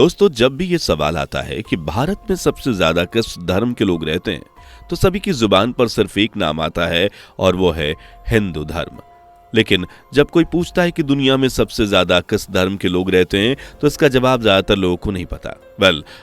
दोस्तों, जब भी ये सवाल आता है कि भारत में सबसे ज्यादा किस धर्म के लोग रहते हैं, तो सभी की जुबान पर सिर्फ एक नाम आता है और वो है हिंदू धर्म। लेकिन जब कोई पूछता है कि दुनिया में सबसे ज्यादा किस धर्म के लोग रहते हैं, तो इसका जवाब ज्यादातर लोगों को नहीं पता।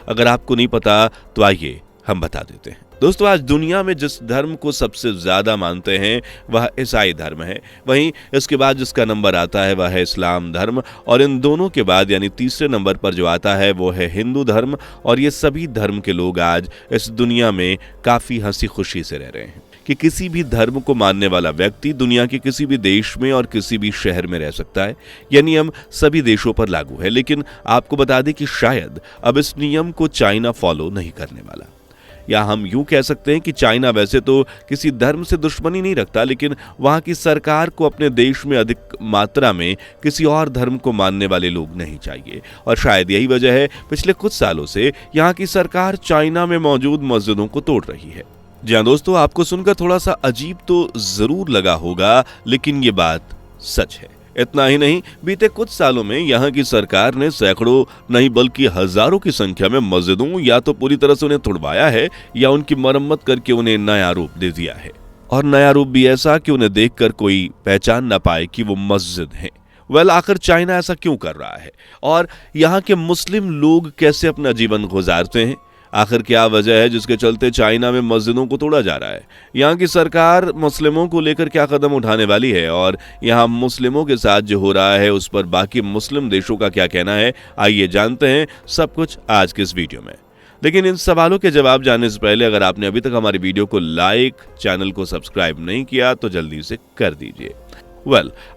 अगर आपको नहीं पता तो आइए हम बता देते हैं। दोस्तों, आज दुनिया में जिस धर्म को सबसे ज्यादा मानते हैं वह ईसाई धर्म है। वहीं इसके बाद जिसका नंबर आता है वह है इस्लाम धर्म, और इन दोनों के बाद यानी तीसरे नंबर पर जो आता है वो है हिंदू धर्म। और ये सभी धर्म के लोग आज इस दुनिया में काफी हंसी खुशी से रह रहे हैं कि किसी भी धर्म को मानने वाला व्यक्ति दुनिया के किसी भी देश में और किसी भी शहर में रह सकता है। यह नियम सभी देशों पर लागू है, लेकिन आपको बता दें कि शायद अब इस नियम को चाइना फॉलो नहीं करने वाला। या हम यूं कह सकते हैं कि चाइना वैसे तो किसी धर्म से दुश्मनी नहीं रखता, लेकिन वहां की सरकार को अपने देश में अधिक मात्रा में किसी और धर्म को मानने वाले लोग नहीं चाहिए। और शायद यही वजह है पिछले कुछ सालों से यहां की सरकार चाइना में मौजूद मस्जिदों को तोड़ रही है। जी हाँ दोस्तों, आपको सुनकर थोड़ा सा अजीब तो जरूर लगा होगा, लेकिन ये बात सच है। इतना ही नहीं, बीते कुछ सालों में यहाँ की सरकार ने सैकड़ों नहीं बल्कि हजारों की संख्या में मस्जिदों या तो पूरी तरह से उन्हें तुड़वाया है या उनकी मरम्मत करके उन्हें नया रूप दे दिया है। और नया रूप भी ऐसा कि उन्हें देखकर कोई पहचान न पाए कि वो मस्जिद है। आखिर चाइना ऐसा क्यों कर रहा है और यहाँ के मुस्लिम लोग कैसे अपना जीवन गुजारते हैं? आखिर क्या वजह है जिसके चलते चाइना में मस्जिदों को तोड़ा जा रहा है? यहाँ की सरकार मुस्लिमों को लेकर क्या कदम उठाने वाली है और यहाँ मुस्लिमों के साथ जो हो रहा है उस पर बाकी मुस्लिम देशों का क्या कहना है? आइए जानते हैं सब कुछ आज के इस वीडियो में। लेकिन इन सवालों के जवाब जानने से पहले अगर आपने अभी तक हमारी वीडियो को लाइक, चैनल को सब्सक्राइब नहीं किया तो जल्दी से कर दीजिए।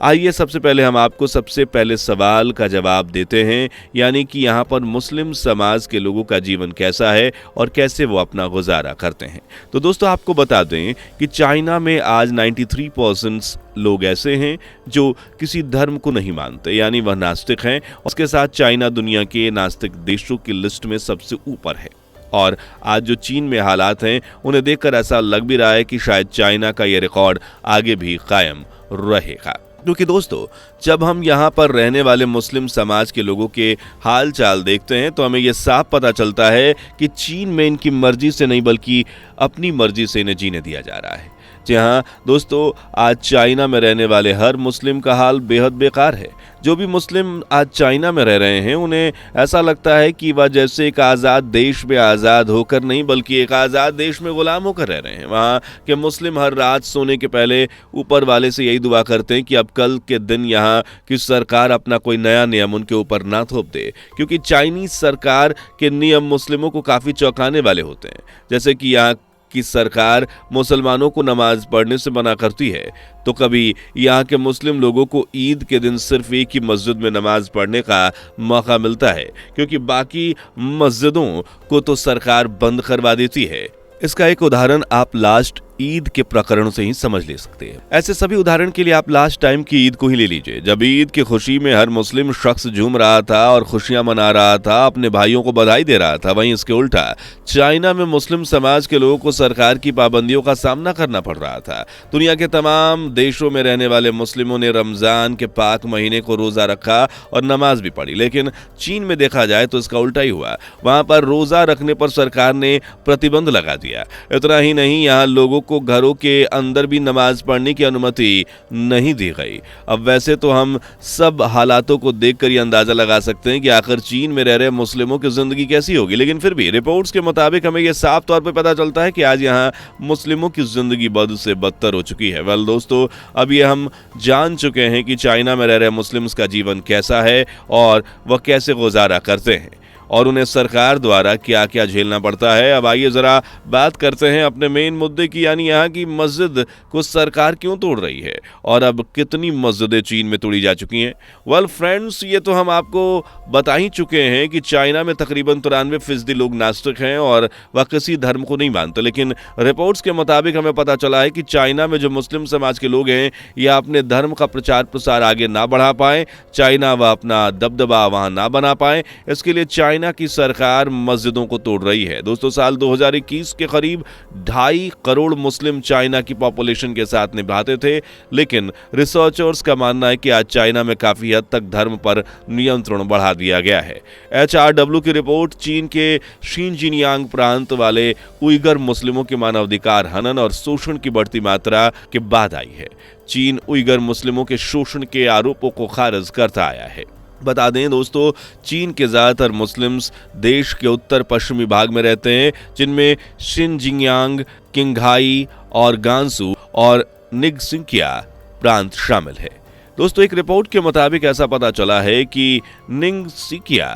आइए सबसे पहले हम आपको सबसे पहले सवाल का जवाब देते हैं, यानी कि यहाँ पर मुस्लिम समाज के लोगों का जीवन कैसा है और कैसे वो अपना गुजारा करते हैं। तो दोस्तों, आपको बता दें कि चाइना में आज 93% लोग ऐसे हैं जो किसी धर्म को नहीं मानते, यानी वह नास्तिक हैं। उसके साथ चाइना दुनिया के नास्तिक देशों की लिस्ट में सबसे ऊपर है। और आज जो चीन में हालात हैं उन्हें देखकर ऐसा लग भी रहा है कि शायद चाइना का यह रिकॉर्ड आगे भी कायम रहेगा। क्योंकि दोस्तों, जब हम यहाँ पर रहने वाले मुस्लिम समाज के लोगों के हाल चाल देखते हैं तो हमें यह साफ पता चलता है कि चीन में इनकी मर्जी से नहीं बल्कि अपनी मर्जी से इन्हें जीने दिया जा रहा है। जी हाँ दोस्तों, आज चाइना में रहने वाले हर मुस्लिम का हाल बेहद बेकार है। जो भी मुस्लिम आज चाइना में रह रहे हैं उन्हें ऐसा लगता है कि वह जैसे एक आज़ाद देश में आज़ाद होकर नहीं बल्कि एक आज़ाद देश में गुलाम होकर रह रहे हैं। वहाँ के मुस्लिम हर रात सोने के पहले ऊपर वाले से यही दुआ करते हैं कि अब कल के दिन यहाँ की सरकार अपना कोई नया नियम उनके ऊपर ना थोप दे, क्योंकि चाइनीज सरकार के नियम मुस्लिमों को काफ़ी चौंकाने वाले होते हैं। जैसे कि यहाँ की सरकार मुसलमानों को नमाज पढ़ने से मना करती है, तो कभी यहाँ के मुस्लिम लोगों को ईद के दिन सिर्फ एक ही मस्जिद में नमाज पढ़ने का मौका मिलता है, क्योंकि बाकी मस्जिदों को तो सरकार बंद करवा देती है। इसका एक उदाहरण आप लास्ट ईद के प्रकरण से ही समझ ले सकते हैं। ऐसे सभी उदाहरण के लिए आप लास्ट टाइम की ईद को ही ले लीजिए, जब ईद की खुशी में हर मुस्लिम शख्स झूम रहा था और खुशियां मना रहा था, अपने भाइयों को बधाई दे रहा था। वहीं इसके उल्टा चाइना में मुस्लिम समाज के लोगों को सरकार की पाबंदियों का सामना करना पड़ रहा था। दुनिया के तमाम देशों में रहने वाले मुस्लिमों ने रमजान के पाक महीने को रोजा रखा और नमाज भी पढ़ी, लेकिन चीन में देखा जाए तो इसका उल्टा ही हुआ। वहां पर रोजा रखने पर सरकार ने प्रतिबंध लगा दिया। इतना ही नहीं, यहाँ लोगों को घरों के अंदर भी नमाज पढ़ने की अनुमति नहीं दी गई। अब वैसे तो हम सब हालातों को देखकर ये अंदाजा लगा सकते हैं कि आखिर चीन में रह रहे मुस्लिमों की जिंदगी कैसी होगी, लेकिन फिर भी रिपोर्ट्स के मुताबिक हमें यह साफ तौर पर पता चलता है कि आज यहाँ मुस्लिमों की जिंदगी बद से बदतर हो चुकी है। दोस्तों, अब ये हम जान चुके हैं कि चाइना में रह रहे मुस्लिम्स का जीवन कैसा है और वह कैसे गुजारा करते हैं और उन्हें सरकार द्वारा क्या क्या झेलना पड़ता है। अब आइए जरा बात करते हैं अपने मेन मुद्दे की, यानी यहाँ की मस्जिद को सरकार क्यों तोड़ रही है और अब कितनी मस्जिदें चीन में तोड़ी जा चुकी हैं। फ्रेंड्स, ये तो हम आपको बता ही चुके हैं कि चाइना में तकरीबन 93% लोग नास्तिक हैं और वह किसी धर्म को नहीं मानते। लेकिन रिपोर्ट्स के मुताबिक हमें पता चला है कि चाइना में जो मुस्लिम समाज के लोग हैं यह अपने धर्म का प्रचार प्रसार आगे ना बढ़ा पाए, चाइना वह अपना दबदबा वहाँ ना बना पाए। इसके लिए चाइना चाइना की सरकार मस्जिदों को तोड़ रही है। दोस्तों, साल 2021 के करीब 2.5 करोड़ मुस्लिम चाइना की पॉपुलेशन के साथ निभाते थे, लेकिन रिसर्चर्स का मानना है कि आज चाइना में काफी हद तक धर्म पर नियंत्रण बढ़ा दिया गया है। HRW की रिपोर्ट चीन के शिनजियांग प्रांत वाले उइगर मुस्लिमों के मानवाधिकार हनन और शोषण की बढ़ती मात्रा के बाद आई है। चीन उइगर मुस्लिमों के शोषण के आरोपों को खारिज करता आया है। बता दें दोस्तों, चीन के ज्यादातर मुस्लिम्स देश के उत्तर पश्चिमी भाग में रहते हैं, जिनमें शिनजियांग, किंघाई और गांसू और निगसिंकिया प्रांत शामिल है। दोस्तों, एक रिपोर्ट के मुताबिक ऐसा पता चला है कि निगसिंकिया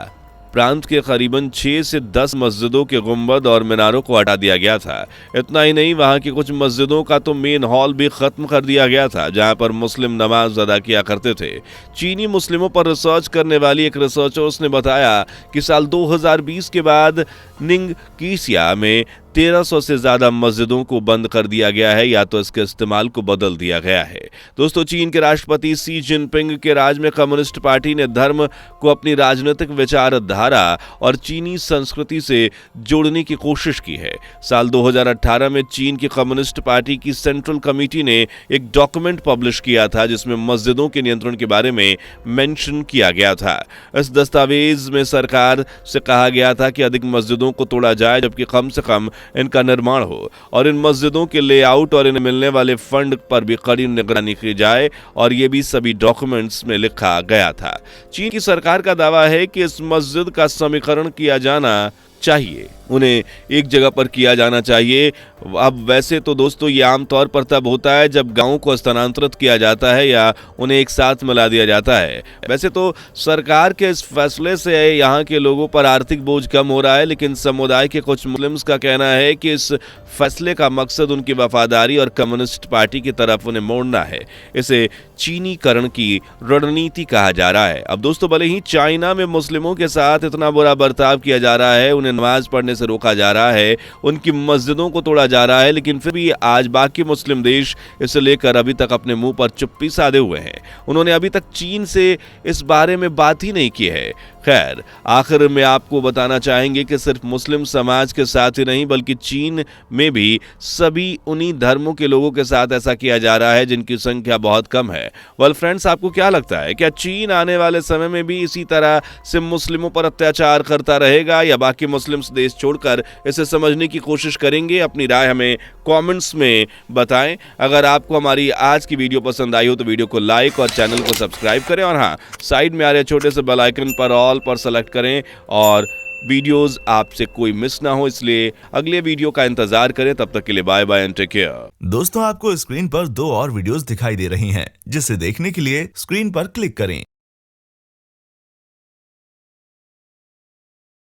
प्रांत के करीबन 6 से 10 मस्जिदों के गुंबद और मीनारों को हटा दिया गया था। इतना ही नहीं, वहां की कुछ मस्जिदों का तो मेन हॉल भी खत्म कर दिया गया था, जहां पर मुस्लिम नमाज अदा किया करते थे। चीनी मुस्लिमों पर रिसर्च करने वाली एक रिसर्चर्स ने बताया कि साल 2020 के बाद निंगकिसिया में 1300 से ज्यादा मस्जिदों को बंद कर दिया गया है या तो इसके इस्तेमाल को बदल दिया गया है। दोस्तों, चीन के राष्ट्रपति शी जिनपिंग के राज में कम्युनिस्ट पार्टी ने धर्म को अपनी राजनीतिक विचारधारा और चीनी संस्कृति से जोड़ने की कोशिश की है। साल 2018 में चीन की कम्युनिस्ट पार्टी की सेंट्रल कमेटी ने एक डॉक्यूमेंट पब्लिश किया था, जिसमें मस्जिदों के नियंत्रण के बारे में मेंशन किया गया था। इस दस्तावेज में सरकार से कहा गया था कि अधिक मस्जिदों को तोड़ा जाए, जबकि कम से कम इनका निर्माण हो और इन मस्जिदों के लेआउट और इन्हें मिलने वाले फंड पर भी कड़ी निगरानी की जाए, और ये भी सभी डॉक्यूमेंट्स में लिखा गया था। चीन की सरकार का दावा है कि इस मस्जिद का समीकरण किया जाना चाहिए, उन्हें एक जगह पर किया जाना चाहिए। अब वैसे तो दोस्तों, ये आमतौर पर तब होता है जब गांवों को स्थानांतरित किया जाता है या उन्हें एक साथ मिला दिया जाता है। वैसे तो सरकार के इस फैसले से यहाँ के लोगों पर आर्थिक बोझ कम हो रहा है, लेकिन समुदाय के कुछ मुस्लिम्स का कहना है कि इस फैसले का मकसद उनकी वफादारी और कम्युनिस्ट पार्टी की तरफ उन्हें मोड़ना है। इसे चीनीकरण की रणनीति कहा जा रहा है। अब दोस्तों, भले ही चाइना में मुस्लिमों के साथ इतना बुरा बर्ताव किया जा रहा है, उन्हें नमाज पढ़ने से रोका जा रहा है, उनकी मस्जिदों को तोड़ा जा रहा है, लेकिन फिर भी आज बाकी मुस्लिम देश इसे लेकर अभी तक अपने मुंह पर चुप्पी साधे हुए हैं। उन्होंने अभी तक चीन से इस बारे में बात ही नहीं की है। खैर, आखिर में आपको बताना चाहेंगे कि सिर्फ मुस्लिम समाज के साथ ही नहीं, बल्कि चीन में भी सभी उन्हीं धर्मों के लोगों के साथ ऐसा किया जा रहा है जिनकी संख्या बहुत कम है। वेल फ्रेंड्स, आपको क्या लगता है, क्या चीन आने वाले समय में भी इसी तरह से मुस्लिमों पर अत्याचार करता रहेगा या बाकी मुस्लिम देश छोड़कर इसे समझने की कोशिश करेंगे? अपनी राय हमें कमेंट्स में बताएं। अगर आपको हमारी आज की वीडियो पसंद आई हो तो वीडियो को लाइक और चैनल को सब्सक्राइब करें, और हाँ, साइड में आ रहे छोटे से बेल आइकन पर ऑल पर सेलेक्ट करें और वीडियोस आपसे कोई मिस ना हो, इसलिए अगले वीडियो का इंतजार करें। तब तक के लिए bye bye and take care. दोस्तों, आपको स्क्रीन पर 2 और वीडियोस दिखाई दे रही हैं, जिसे देखने के लिए स्क्रीन पर क्लिक करें।